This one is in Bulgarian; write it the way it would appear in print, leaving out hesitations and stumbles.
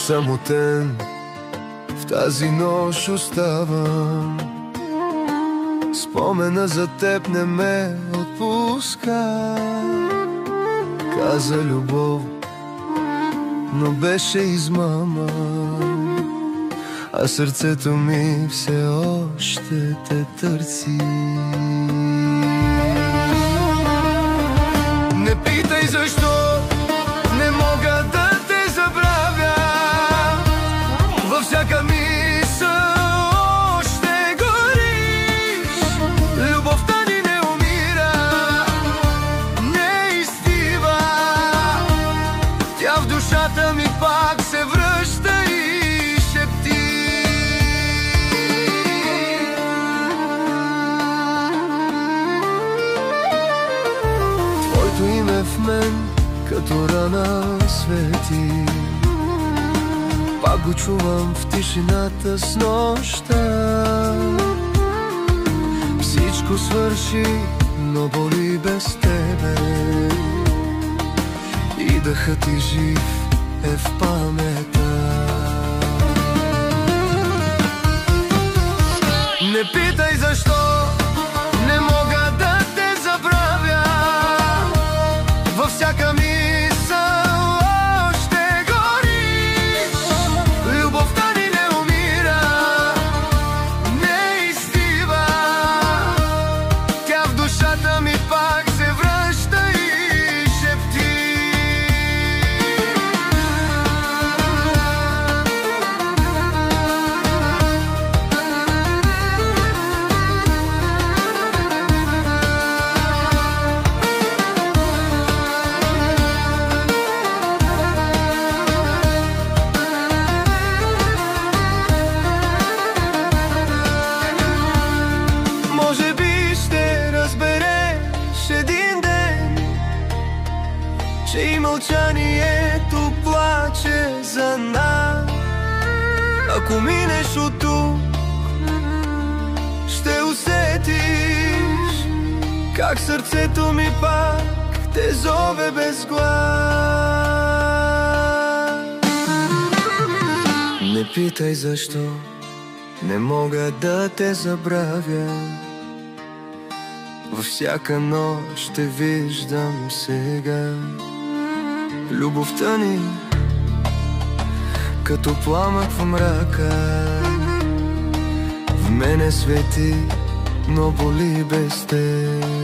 Самотен в тази нощ оставам. Спомена за теб не ме отпуска. Каза любов, но беше измама, а сърцето ми все още те търси. Не питай защо не мога да те забравя. Във всяка мисъл още гориш. Любовта ни не умира, не изтива. Тя в душата ми пак се връща и шепти. Твоето име в мен като рана свети. Пак го чувам в тишината с нощта. Всичко свърши, но боли без тебе. И дъхът ти жив е в памета. Не питай защо не мога да те забравя. Във всяка мисъл още гориш. Любовта ни не умира, не изтива. Тя в душата ми пак се връща и шепти. Може би ще разбереш един ден, че и мълчанието плаче за нас. Ако минеш от тук, ще усетиш как сърцето ми пак те зове без глас. Не питай защо не мога да те забравя. Във всяка нощ те виждам сега. Любовта ни като пламък в мрака. В мене свети, но боли без теб.